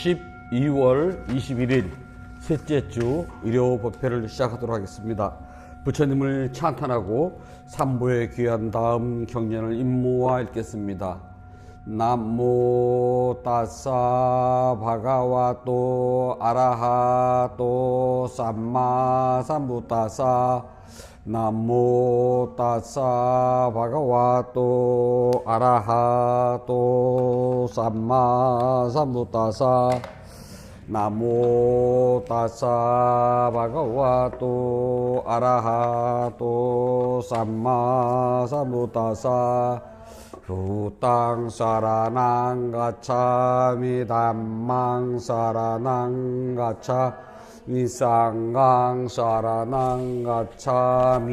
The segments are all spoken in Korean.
12월 21일 셋째 주 일요 법회를 시작하도록 하겠습니다. 부처님을 찬탄하고 삼보에 귀한 다음 경전을 임무와 읽겠습니다. 남모 따사 바가와또 아라하또 삼마 삼부따사 남모 따사 바가와또 아라하또 삼마 삼부따사 나모 따사 바가와또 아라하또 삼마 삼부따사 부땅 사라낭 가차미 담망 사라낭 가차 니상강 사라낭 가차미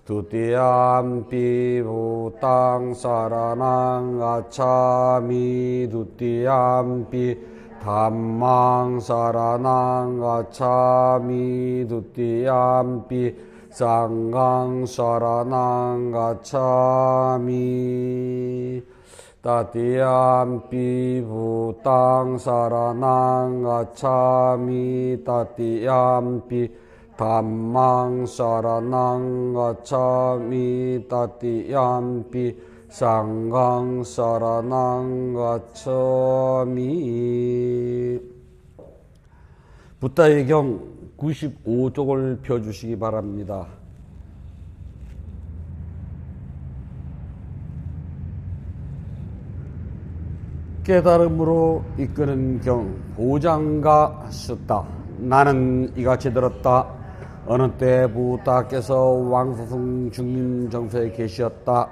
두띠암피 부땅 사라낭 가차미 두띠암피 담망 사라낭 가차미 두띠암피 상강 사라낭 가차미 따띠암피 부땅 사라낭 가차미 따띠암피 담망 사라낭 가차미 따띠암피 상강 사라낭 가차미. 붓다의 경 95쪽을 펴주시기 바랍니다. 깨달음으로 이끄는 경 보장가 숫다. 나는 이같이 들었다. 어느 때 부다께서 왕수승 중림 정서에 계시었다.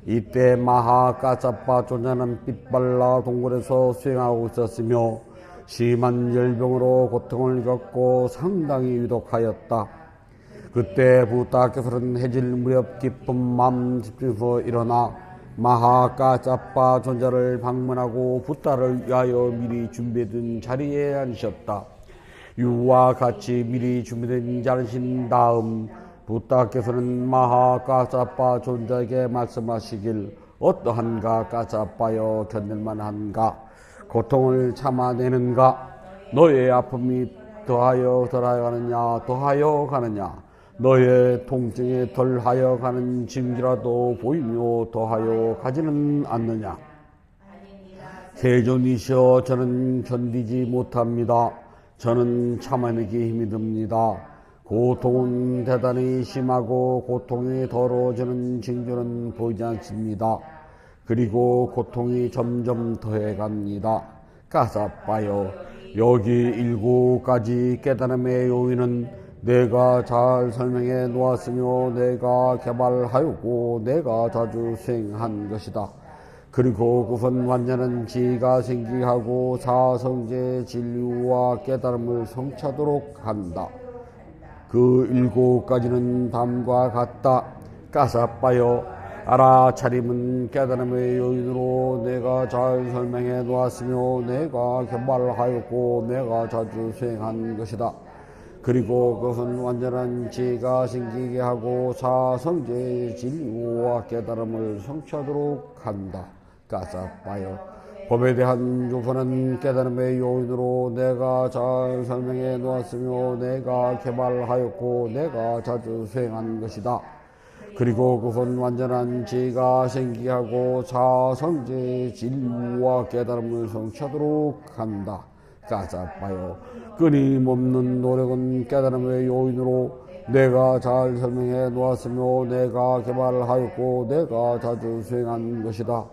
이때 마하까짜빠 존자는 빛발라 동굴에서 수행하고 있었으며 심한 열병으로 고통을 겪고 상당히 위독하였다. 그때 부다께서는 해질 무렵 기쁜 마음 집중해서 일어나 마하까짜빠 존자를 방문하고 붓다를 위하여 미리 준비된 자리에 앉으셨다. 유와 같이 미리 준비된 자리신 다음 붓다께서는 마하까짜빠 존자에게 말씀하시길 어떠한가 까짜빠여 견딜만한가 고통을 참아내는가 너의 아픔이 더하여 가느냐 더하여 가느냐 너의 통증에 덜하여 가는 징기라도 보이며 더하여 가지는 않느냐. 세존이시여 저는 견디지 못합니다. 저는 참아내기 힘이 듭니다. 고통은 대단히 심하고 고통이 더러워지는 징조는 보이지 않습니다. 그리고 고통이 점점 더해갑니다. 까사빠여 여기 7가지 깨달음의 요인은 내가 잘 설명해 놓았으며 내가 개발하였고 내가 자주 수행한 것이다. 그리고 그것은 완전한 지혜가 생기게 하고 사성제 진리와 깨달음을 성취하도록 한다. 그 7가지는 다음과 같다. 까사빠여 알아차림은 깨달음의 요인으로 내가 잘 설명해 놓았으며 내가 개발하였고 내가 자주 수행한 것이다. 그리고 그것은 완전한 지혜가 생기게 하고 사성제의 진리와 깨달음을 성취하도록 한다. 까사빠여 법에 대한 조선은 깨달음의 요인으로 내가 잘 설명해 놓았으며 내가 개발하였고 내가 자주 수행한 것이다. 그리고 그것은 완전한 지혜가 생기게 하고 사성제의 진리와 깨달음을 성취하도록 한다. 까사빠여 끊임없는 노력은 깨달음의 요인으로 내가 잘 설명해 놓았으며 내가 개발하였고 내가 자주 수행한 것이다.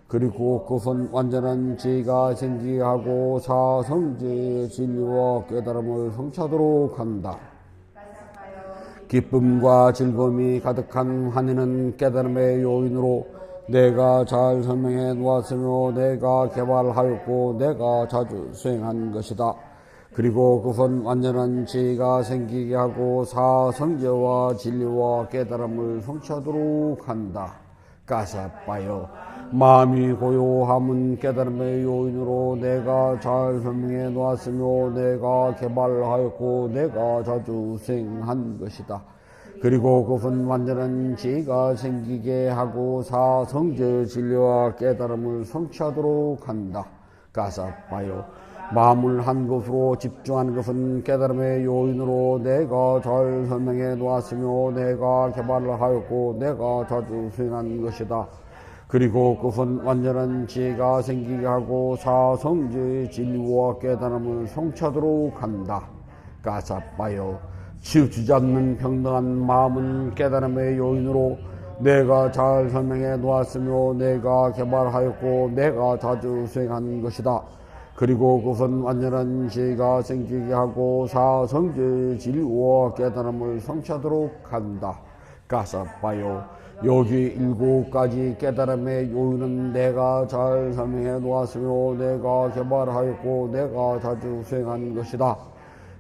그리고 그것은 완전한 지혜가 생기게 하고 사성제의 진리와 깨달음을 성취하도록 한다. 기쁨과 즐거움이 가득한 환희는 깨달음의 요인으로 내가 잘 설명해 놓았으며 내가 개발하였고 내가 자주 수행한 것이다. 그리고 그것은 완전한 지혜가 생기게 하고 사성제와 진리와 깨달음을 성취하도록 한다. 까사빠여 마음이 고요함은 깨달음의 요인으로 내가 잘 설명해 놓았으며 내가 개발하였고 내가 자주 수행한 것이다. 그리고 그것은 완전한 지혜가 생기게 하고 사성제 진리와 깨달음을 성취하도록 한다. 까사빠요. 마음을 한 곳으로 집중하는 것은 깨달음의 요인으로 내가 잘 설명해 놓았으며 내가 개발을 하였고 내가 자주 수행한 것이다. 그리고 그것은 완전한 지혜가 생기게 하고 사성제의 진리와 깨달음을 성취하도록 한다. 까사빠요. 치우치지 않는 평등한 마음은 깨달음의 요인으로 내가 잘 설명해 놓았으며 내가 개발하였고 내가 자주 수행한 것이다. 그리고 그것은 완전한 지혜가 생기게 하고 사성제의 진리와 깨달음을 성취하도록 한다. 까사빠요. 여기 7가지 깨달음의 요인은 내가 잘 설명해 놓았으며 내가 개발하였고 내가 자주 수행한 것이다.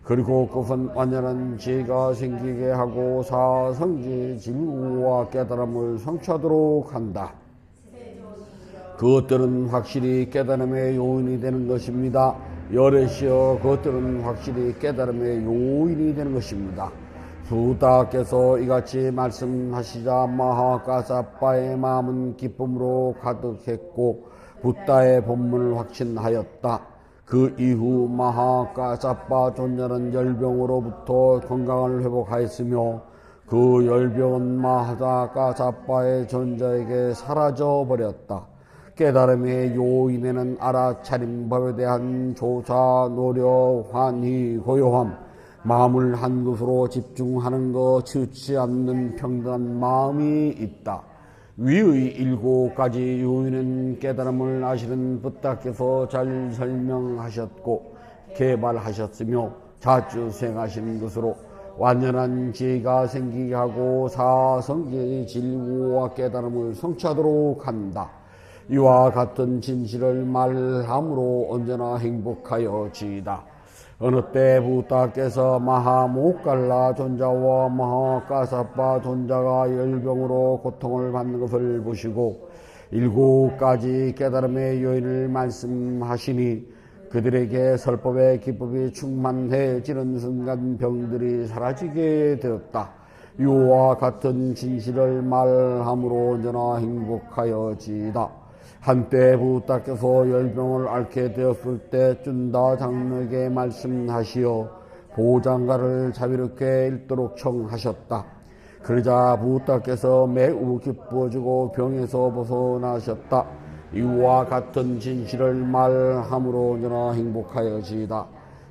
그리고 그것은 완전한 지혜가 생기게 하고 사성지 진리와 깨달음을 성취하도록 한다. 그것들은 확실히 깨달음의 요인이 되는 것입니다. 여럿이여 그것들은 확실히 깨달음의 요인이 되는 것입니다. 부다께서 이같이 말씀하시자 마하가사빠의 마음은 기쁨으로 가득했고 부다의 본문을 확신하였다. 그 이후 마하가사빠 존자는 열병으로부터 건강을 회복하였으며 그 열병은 마하가사빠의 존자에게 사라져 버렸다. 깨달음의 요인에는 알아차린 법에 대한 조사, 노력, 환희, 고요함, 마음을 한 곳으로 집중하는 것, 치우치지 않는 평등한 마음이 있다. 위의 7가지 요인은 깨달음을 아시는 부다께서 잘 설명하셨고 개발하셨으며 자주 수행하신 것으로 완전한 지혜가 생기게 하고 사성제의 진리와 깨달음을 성취하도록 한다. 이와 같은 진실을 말함으로 언제나 행복하여지이다. 어느 때 부다께서 마하모갈라 존자와 마하가사빠 존자가 열병으로 고통을 받는 것을 보시고 7가지 깨달음의 요인을 말씀하시니 그들에게 설법의 기법이 충만해지는 순간 병들이 사라지게 되었다. 이와 같은 진실을 말함으로 언제나 행복하여지이다. 한때 부다께서 열병을 앓게 되었을 때 쭌다 장로에게 말씀하시어 보장가를 자비롭게 읽도록 청하셨다. 그러자 부다께서 매우 기뻐지고 병에서 벗어나셨다. 이와 같은 진실을 말함으로 언제나 행복하여지이다.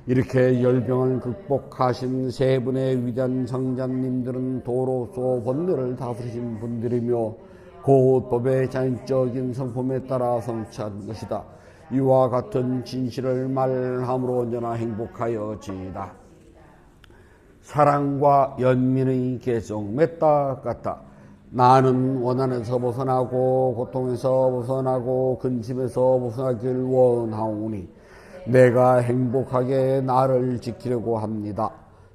이렇게 열병을 극복하신 세 분의 위대한 성자님들은 도로서 번뇌를 다스리신 분들이며 곧 법의 자연적인 성품에 따라 성취한 것이다. 이와 같은 진실을 말함으로 언제나 행복하여지이다. 사랑과 연민의 계속 맺다 같다. 나는 원한에서 벗어나고 고통에서 벗어나고 근심에서 벗어나길 원하오니 내가 행복하게 나를 지키려고 합니다.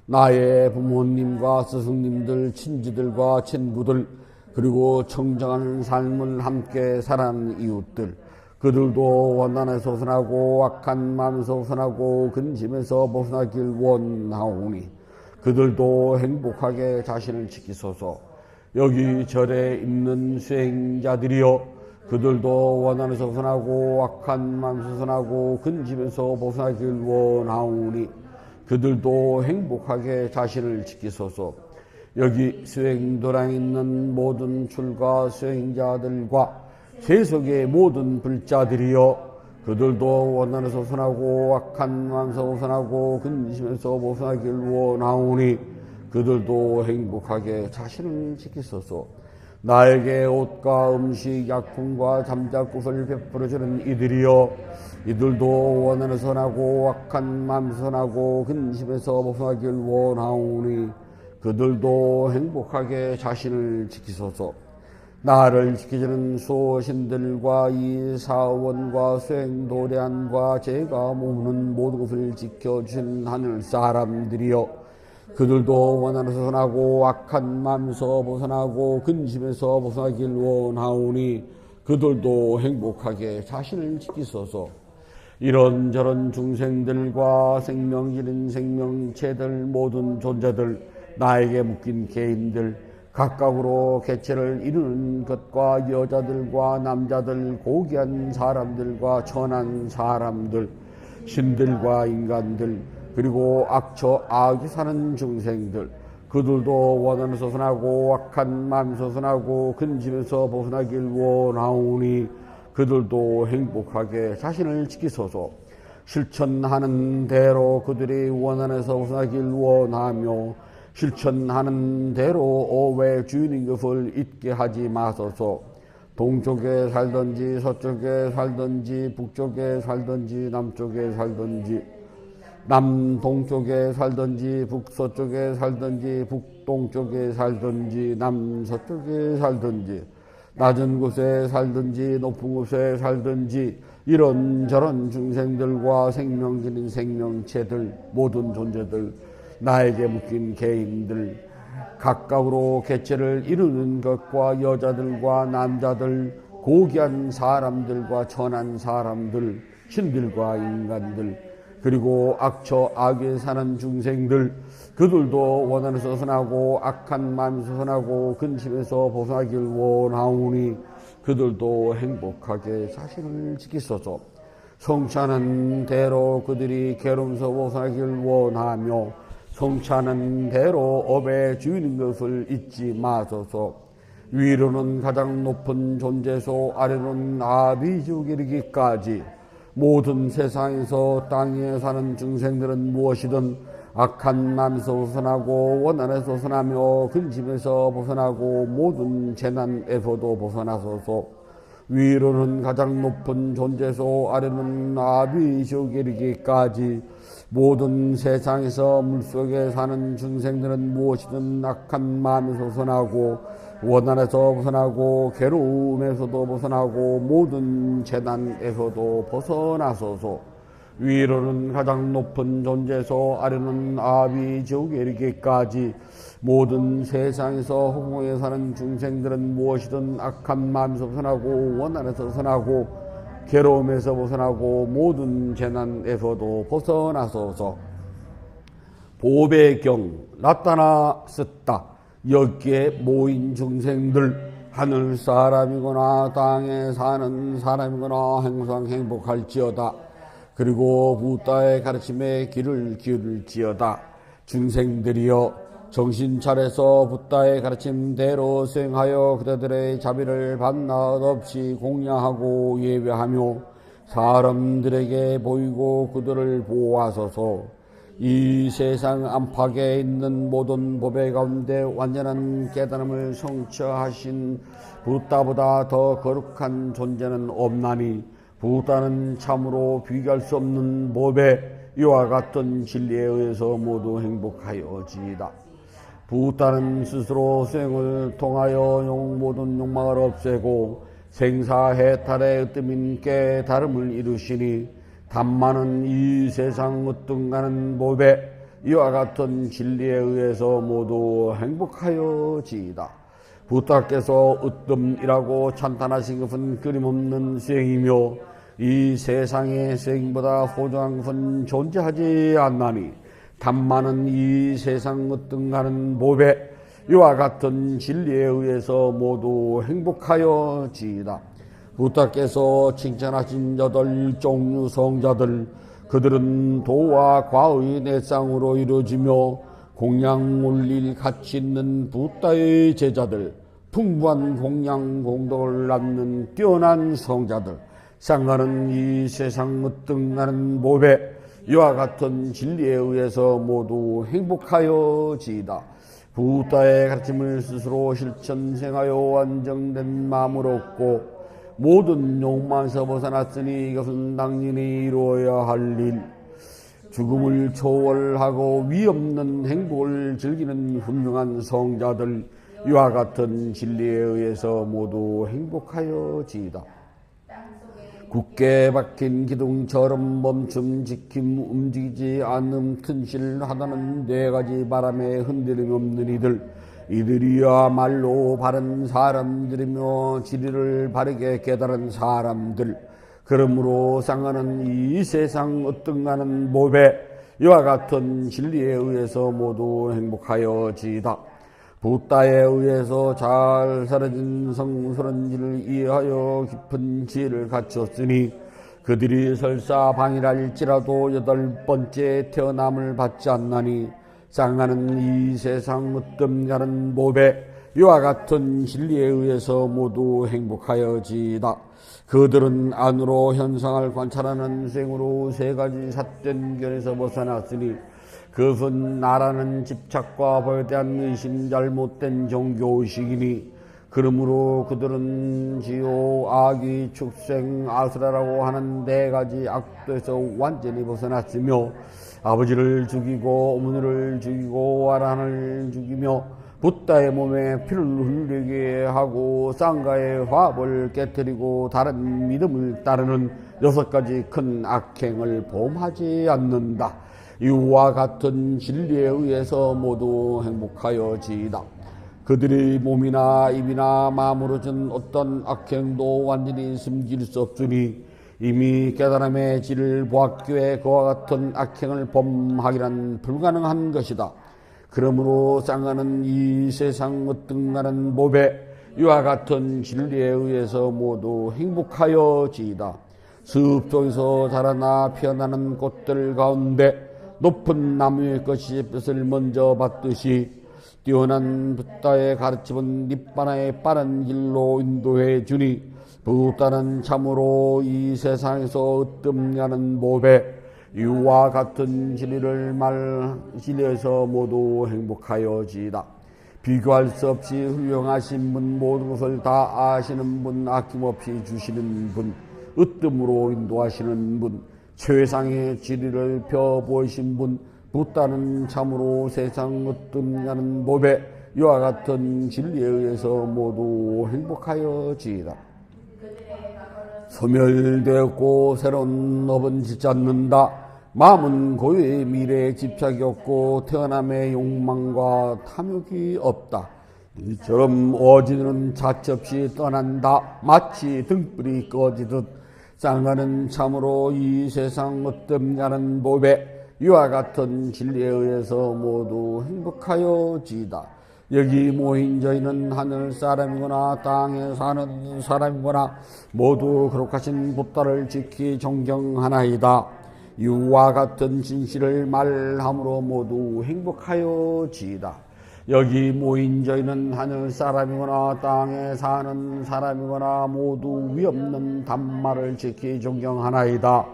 나의 부모님과 스승님들, 친지들과 친구들, 그리고 청정한 삶을 함께 살아가는 이웃들, 그들도 원한에서 벗어나고 악한 마음에서 벗어나고 근심에서 벗어나길 원하오니 그들도 행복하게 자신을 지키소서. 여기 절에 있는 수행자들이여 그들도 원한에서 벗어나고 악한 마음에서 벗어나고 근심에서 벗어나길 원하오니 그들도 행복하게 자신을 지키소서. 여기 수행도량에 있는 모든 출가 수행자들과 세속의 모든 불자들이여 그들도 원한에서 벗어나고 악한 마음에서 벗어나고 근심에서 벗어나길 원하오니 그들도 행복하게 자신을 지키소서. 나에게 옷과 음식, 약품과 잠자꽃을 베풀어주는 이들이여 이들도 원한에서 벗어나고 악한 마음에서 벗어나고 근심에서 벗어나길 원하오니 그들도 행복하게 자신을 지키소서. 나를 지켜주는 수호신들과 이 사원과 수행도량과 제가 머무는 모든 것을 지켜주신 하늘 사람들이여 그들도 원한에서 벗어나고 악한 마음에서 벗어나고 근심에서 벗어나길 원하오니 그들도 행복하게 자신을 지키소서. 이런저런 중생들과 생명질인 생명체들 모든 존재들 나에게 묶인 개인들 각각으로 개체를 이루는 것과 여자들과 남자들, 고귀한 사람들과 천한 사람들, 신들과 인간들, 그리고 악처 악이 사는 중생들, 그들도 원한을 소선하고 악한 마음 소선하고 근심에서 벗어나길 원하오니 그들도 행복하게 자신을 지키소서. 실천하는 대로 그들이 원한에서 벗어나길 원하며 실천하는 대로 오외 주인인 것을 잊게 하지 마소서. 동쪽에 살든지 서쪽에 살든지 북쪽에 살든지 남쪽에 살든지 남동쪽에 살든지 북서쪽에 살든지 북동쪽에 살든지 남서쪽에 살든지 낮은 곳에 살든지 높은 곳에 살든지 이런저런 중생들과 생명질인 생명체들, 모든 존재들, 나에게 묶인 개인들, 각각으로 개체를 이루는 것과 여자들과 남자들, 고귀한 사람들과 천한 사람들, 신들과 인간들, 그리고 악처 악에 사는 중생들, 그들도 원한에서 선하고 악한 마음에서 선하고 근심에서 벗어나길 원하오니 그들도 행복하게 자신을 지키소서. 성취하는 대로 그들이 괴로움에서 벗어나길 원하며 성취하는 대로 업의 주인인 것을 잊지 마소서. 위로는 가장 높은 존재소 아래로는 아비지옥에 이르기까지 모든 세상에서 땅에 사는 중생들은 무엇이든 악한 마음에서 벗어나고 원한에서 벗어나며 근심에서 벗어나고 모든 재난에서도 벗어나소서. 위로는 가장 높은 존재소 아래는 아비지옥에 이르기까지 모든 세상에서 물속에 사는 중생들은 무엇이든 악한 마음에서 벗어나고 원한에서 벗어나고 괴로움에서도 벗어나고 모든 재난에서도 벗어나소서. 위로는 가장 높은 존재소 아래는 아비지옥에 이르기까지 모든 세상에서 허공에 사는 중생들은 무엇이든 악한 마음에서 벗어나고 원한에서 벗어나고 괴로움에서 벗어나고 모든 재난에서도 벗어나소서. 보배경 나타났었다. 여기에 모인 중생들 하늘 사람이거나 땅에 사는 사람이거나 항상 행복할지어다. 그리고 부다의 가르침에 귀를 기울일지어다. 중생들이여 정신 차려서 부다의 가르침대로 수행하여 그대들의 자비를 반낮 없이 공양하고 예배하며 사람들에게 보이고 그들을 보호하소서. 이 세상 안팎에 있는 모든 법의 가운데 완전한 깨달음을 성취하신 부다보다 더 거룩한 존재는 없나니 부다는 참으로 비교할 수 없는 법에 이와 같은 진리에 의해서 모두 행복하여지이다. 부다는 스스로 수행을 통하여 모든 욕망을 없애고 생사해탈의 으뜸인 깨달음을 이루시니 단만은 이 세상 으뜸가는 법에 이와 같은 진리에 의해서 모두 행복하여지이다. 부다께서 으뜸이라고 찬탄하신 것은 끊임없는 수행이며 이 세상의 수행보다 소중한 것은 존재하지 않나니 단만은 이 세상 으뜸가는 법에 이와 같은 진리에 의해서 모두 행복하여지이다. 부다께서 칭찬하신 8종류 성자들, 그들은 도와 과의 내상으로 이루어지며 공양 올릴 가치 있는 부다의 제자들, 풍부한 공양 공덕을 낳는 뛰어난 성자들, 상가는 이 세상 으뜸가는 법에 이와 같은 진리에 의해서 모두 행복하여지이다. 부다의 가르침을 스스로 실천생하여 안정된 마음을 얻고 모든 욕망에서 벗어났으니 이것은 당연히 이루어야 할 일. 죽음을 초월하고 위없는 행복을 즐기는 훌륭한 성자들, 이와 같은 진리에 의해서 모두 행복하여지이다. 굳게 박힌 기둥처럼 멈춤 지킴 움직이지 않음 튼실하다는 4가지 바람에 흔들림 없는 이들이야말로 바른 사람들이며 진리를 바르게 깨달은 사람들. 그러므로 상하는 이 세상 으뜸가는 법에 이와 같은 진리에 의해서 모두 행복하여지이다. 부따에 의해서 잘 사라진 성스러운지를 이해하여 깊은 지혜를 갖췄으니 그들이 설사 방이랄지라도 8번째 태어남을 받지 않나니 쌍하는 이 세상 으뜸가는 모배 이와 같은 진리에 의해서 모두 행복하여지이다. 그들은 안으로 현상을 관찰하는 생으로 3가지 삿된 견에서 벗어났으니 그것은 나라는 집착과 법에 대한 의심 잘못된 종교의식이니 그러므로 그들은 지옥, 악의, 축생, 아수라라고 하는 4가지 악도에서 완전히 벗어났으며 아버지를 죽이고 어머니를 죽이고 와란을 죽이며 붓다의 몸에 피를 흘리게 하고 쌍가의 화합을 깨뜨리고 다른 믿음을 따르는 6가지 큰 악행을 범하지 않는다. 이와 같은 진리에 의해서 모두 행복하여지이다. 그들의 몸이나 입이나 마음으로 준 어떤 악행도 완전히 숨길 수 없으니 이미 깨달음의 질을 보았기에 그와 같은 악행을 범하기란 불가능한 것이다. 그러므로 쌍하는 이 세상 으뜸가는 모배 이와 같은 진리에 의해서 모두 행복하여지이다. 숲 속에서 자라나 피어나는 꽃들 가운데 높은 나무의 것이 햇빛을 먼저 받듯이 뛰어난 붓다의 가르침은 닛바나의 빠른 길로 인도해 주니 붓다는 참으로 이 세상에서 으뜸가는 모배 이와 같은 진리에서 모두 행복하여지이다. 비교할 수 없이 훌륭하신 분, 모든 것을 다 아시는 분, 아낌없이 주시는 분, 으뜸으로 인도하시는 분, 최상의 진리를 펴보이신 분, 붓다는 참으로 세상 으뜸가는 모배 이와 같은 진리에 의해서 모두 행복하여지이다. 소멸되었고 새로운 업은 짓지 않는다. 마음은 고유의 미래에 집착이 없고 태어남의 욕망과 탐욕이 없다. 이처럼 어진은 자체 없이 떠난다. 마치 등불이 꺼지듯 쌍가는 참으로 이 세상 으뜸가는 모배 이와 같은 진리에 의해서 모두 행복하여지이다. 여기 모인 저희는 하늘 사람이거나 땅에 사는 사람이거나 모두 거룩하신 붓다를 지키 존경하나이다. 이와 같은 진실을 말함으로 모두 행복하여지이다. 여기 모인 저희는 하늘 사람이거나 땅에 사는 사람이거나 모두 위없는 단말을 지키 존경하나이다.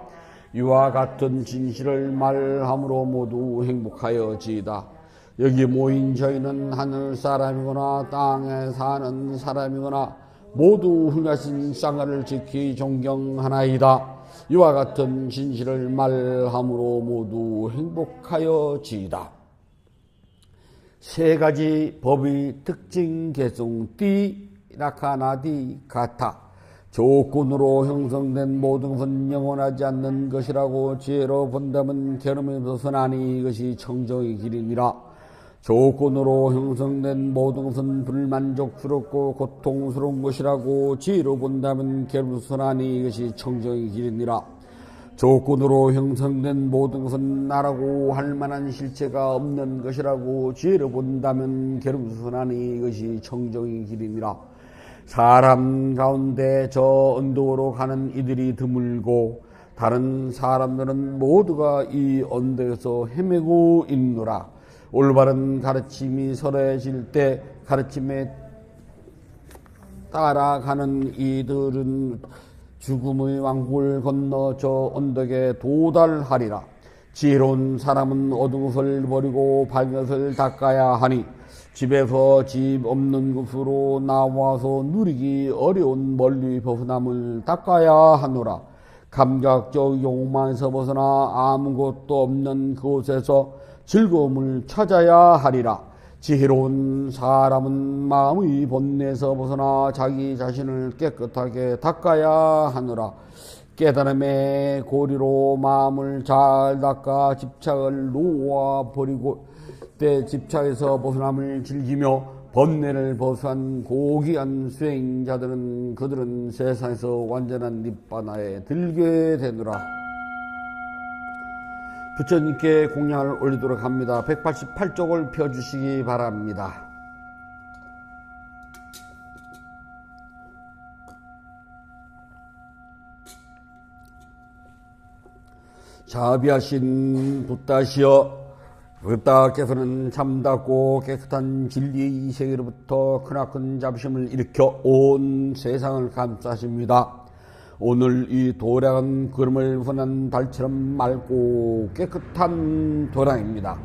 이와 같은 진실을 말함으로 모두 행복하여지이다. 여기 모인 저희는 하늘 사람이거나 땅에 사는 사람이거나 모두 훌륭하신 쌍가를 지키 존경하나이다. 이와 같은 진실을 말함으로 모두 행복하여지이다. 3가지 법의 특징 개성 띠라카나디 가타 조건으로 형성된 모든 것은 영원하지 않는 것이라고 지혜로 본다면 게으름에 벗어나니 이것이 청정의 길이니라. 조건으로 형성된 모든 것은 불만족스럽고 고통스러운 것이라고 지혜로 본다면 게으름에 벗어나니 이것이 청정의 길이니라. 조건으로 형성된 모든 것은 나라고 할 만한 실체가 없는 것이라고 지혜로 본다면 게으름에 벗어나니 이것이 청정의 길이니라. 사람 가운데 저 언덕으로 가는 이들이 드물고 다른 사람들은 모두가 이 언덕에서 헤매고 있노라. 올바른 가르침이 설해질 때 가르침에 따라가는 이들은 죽음의 왕국을 건너 저 언덕에 도달하리라. 지혜로운 사람은 어두운 것을 버리고 밝은 것을 닦아야 하니 집에서 집 없는 곳으로 나와서 누리기 어려운 멀리 벗어남을 닦아야 하노라. 감각적 욕망에서 벗어나 아무것도 없는 그곳에서 즐거움을 찾아야 하리라. 지혜로운 사람은 마음의 본내에서 벗어나 자기 자신을 깨끗하게 닦아야 하노라. 깨달음의 고리로 마음을 잘 닦아 집착을 놓아버리고 때 집착에서 벗어남을 즐기며 번뇌를 벗어난 고귀한 수행자들은 그들은 세상에서 완전한 닛바나에 들게 되노라. 부처님께 공양을 올리도록 합니다. 188쪽을 펴주시기 바랍니다. 자비하신 붓다시여, 붓다께서는 참답고 깨끗한 진리의 세계로부터 크나큰 자비심을 일으켜 온 세상을 감싸십니다. 오늘 이 도량은 구름을 흔한 달처럼 맑고 깨끗한 도량입니다.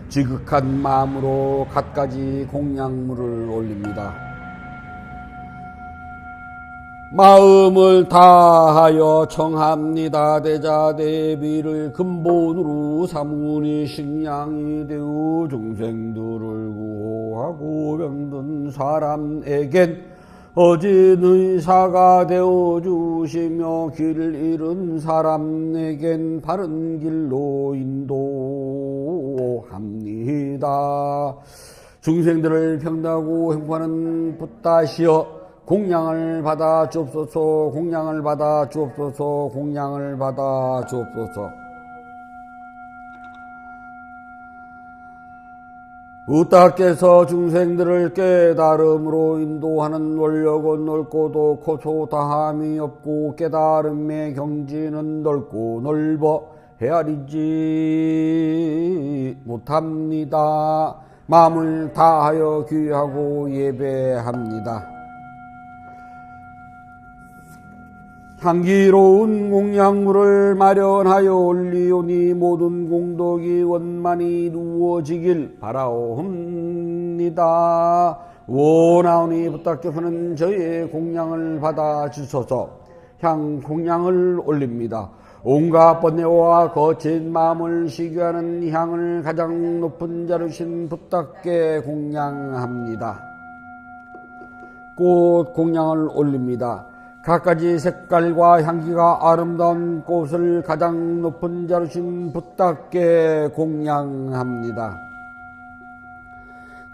지극한 마음으로 갖가지 공양물을 올립니다. 마음을 다하여 청합니다. 대자대비를 근본으로 삼으니 식량이 되어 중생들을 구하고 병든 사람에겐 어진 의사가 되어 주시며 길을 잃은 사람에겐 바른 길로 인도합니다. 중생들을 평등하고 행복하는 붓다시여, 공양을 받아 주옵소서. 공양을 받아 주옵소서. 공양을 받아 주옵소서. 붓다께서 중생들을 깨달음으로 인도하는 원력은 넓고도 고소 다함이 없고 깨달음의 경지는 넓고 넓어 헤아리지 못합니다. 마음을 다하여 귀하고 예배합니다. 향기로운 공양물을 마련하여 올리오니 모든 공덕이 원만히 이루어지길 바라옵니다. 원하오니 붓다께서는 저희의 공양을 받아 주소서. 향공양을 올립니다. 온갖 번뇌와 거친 마음을 시기하는 향을 가장 높은 자르신 붓다께 공양합니다. 꽃 공양을 올립니다. 갖가지 색깔과 향기가 아름다운 꽃을 가장 높은 자르신 붓다께 공양합니다.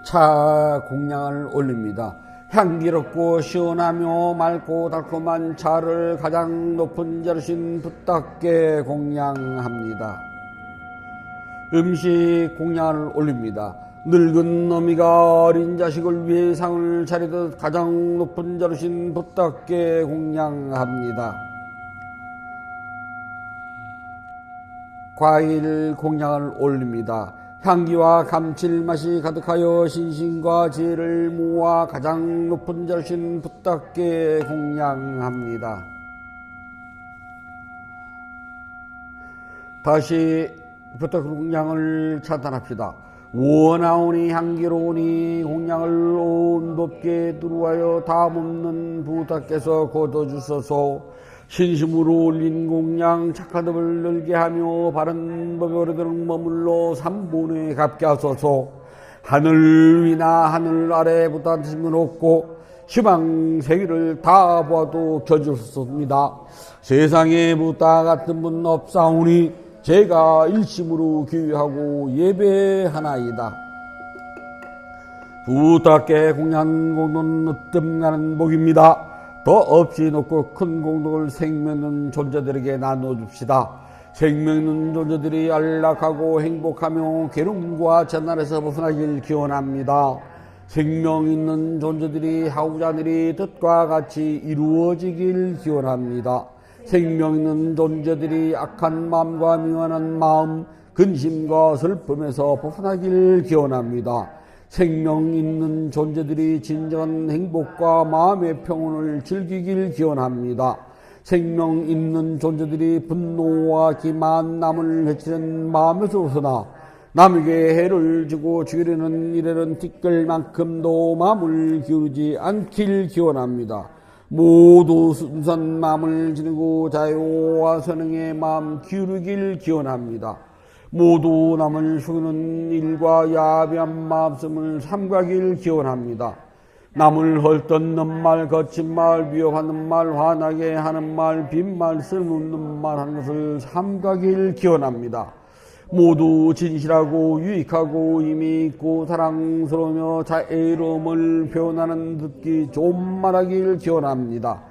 차 공양을 올립니다. 향기롭고 시원하며 맑고 달콤한 차를 가장 높은 자르신 붓다께 공양합니다. 음식 공양을 올립니다. 늙은 어미가 어린 자식을 위해 상을 차리듯 가장 높은 자르신 붓다께 공양합니다. 과일 공양을 올립니다. 향기와 감칠맛이 가득하여 신심과 지혜를 모아 가장 높은 자르신 붓다께 공양합니다. 다시 붓다 공양을 찬탄합시다. 원하오니 향기로우니 공양을 온덥게 두루하여 담없는 붓다께서 거둬주소서. 신심으로 올린 공양 착하듭을 늘게 하며 바른 법에 오래도록 머물러 삼본에 갚게 하소서. 하늘 위나 하늘 아래 붓다 드심은 없고 시방 세계를 다 보아도 겨주셨습니다. 세상에 붓다 같은 분 없사오니 제가 일심으로 귀하고 예배하나이다. 붓다께 공양 공덕은 으뜸가는 복입니다. 더 없이 높고 큰 공덕을 생명있는 존재들에게 나눠줍시다. 생명있는 존재들이 안락하고 행복하며 괴로움과 전날에서 벗어나길 기원합니다. 생명있는 존재들이 하고자 하는 일이 뜻과 같이 이루어지길 기원합니다. 생명있는 존재들이 악한 마음과 미워하는 마음, 근심과 슬픔에서 벗어나길 기원합니다. 생명있는 존재들이 진정한 행복과 마음의 평온을 즐기길 기원합니다. 생명있는 존재들이 분노와 기만, 남을 해치는 마음에서 벗어나 남에게 해를 주고 죽이려는 일에는 티끌만큼도 마음을 기울이지 않길 기원합니다. 모두 순수한 마음을 지니고 자유와 선행의 마음 기울이길 기원합니다. 모두 남을 속이는 일과 야비한 마음씀을 삼가길 기원합니다. 남을 헐뜯는 말, 거친 말, 미워하는 말, 화나게 하는 말, 빈말, 쓸모없는 말 하는 것을 삼가길 기원합니다. 모두 진실하고 유익하고 의미 있고 사랑스러우며 자애로움을 표현하는 듣기 좋은 말하길 기원합니다.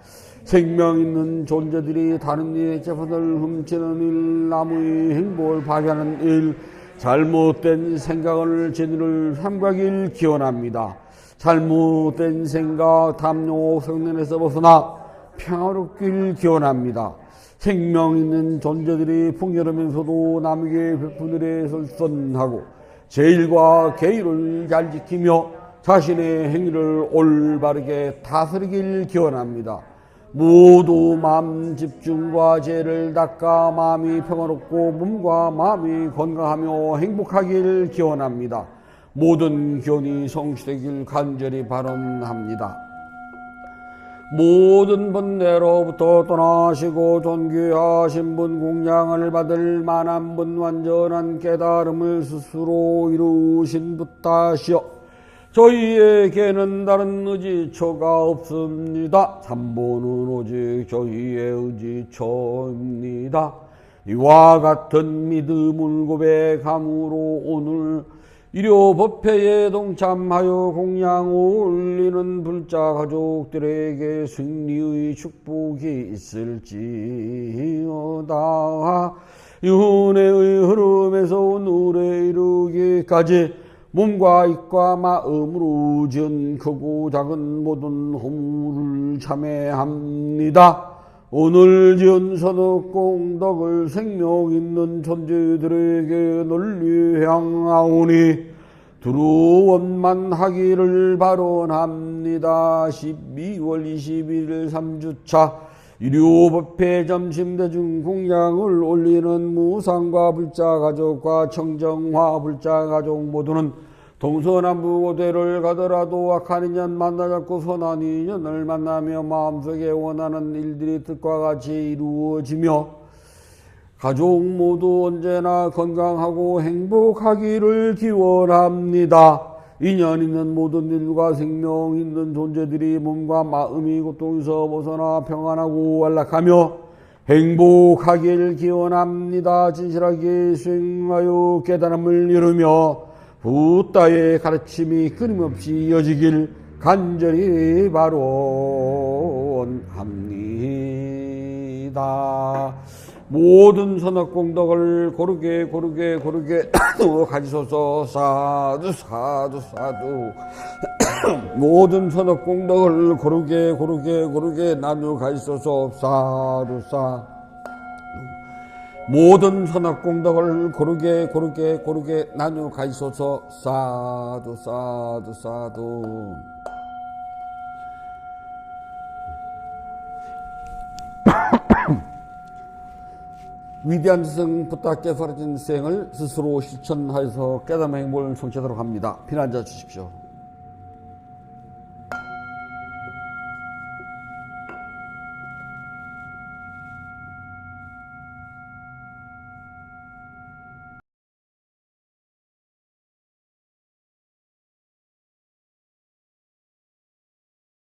생명 있는 존재들이 다른 이의 재산을 훔치는 일, 남의 행복을 파괴하는 일, 잘못된 생각을 진리를 삼가길 기원합니다. 잘못된 생각, 탐욕, 성능에서 벗어나 평화롭길 기원합니다. 생명 있는 존재들이 풍요로면서도 남에게 베푼 일에 설선하고 제일과 계율을 잘 지키며 자신의 행위를 올바르게 다스리길 기원합니다. 모두 마음 집중과 죄를 닦아 마음이 평화롭고 몸과 마음이 건강하며 행복하길 기원합니다. 모든 기원이 성취되길 간절히 바람합니다. 모든 번뇌로부터 떠나시고 존귀하신 분 공양을 받을 만한 분 완전한 깨달음을 스스로 이루신 붓다시여 저희에게는 다른 의지처가 없습니다. 삼보는 오직 저희의 의지처입니다. 이와 같은 믿음을 고백함으로 오늘 일요법회에 동참하여 공양 올리는 불자 가족들에게 승리의 축복이 있을지어다. 윤회의 흐름에서 오늘에 이르기까지 몸과 입과 마음으로 지은 크고 작은 모든 허물을 참회합니다. 오늘 지은 선악 공덕을 생명 있는 존재들에게 널리 향하오니 두루원만하기를 발언합니다. 12월 21일 3주차 일요법회 점심대중 공양을 올리는 무상과 불자가족과 청정화 불자가족 모두는 동서남북 고대를 가더라도 악한 인연 만나잡고 선한 인연을 만나며 마음속에 원하는 일들이 뜻과 같이 이루어지며 가족 모두 언제나 건강하고 행복하기를 기원합니다. 인연 있는 모든 일과 생명 있는 존재들이 몸과 마음이 고통에서 벗어나 평안하고 안락하며 행복하길 기원합니다. 진실하게 수행하여 깨달음을 이루며 붓다의 가르침이 끊임없이 이어지길 간절히 바론합니다. 모든 선악 공덕을 고르게 가지소서. 사두 사두 사두. 모든 선악 공덕을 고르게 나누어 가지소서. 사두 사. 모든 선악 공덕을 고르게 나누어 가지소서. 사두 사두 사두. 위대한 스승 붓다께 사라진 생을 스스로 실천하여서 깨달음의 행복을 성취하도록 합니다. 피난자 주십시오.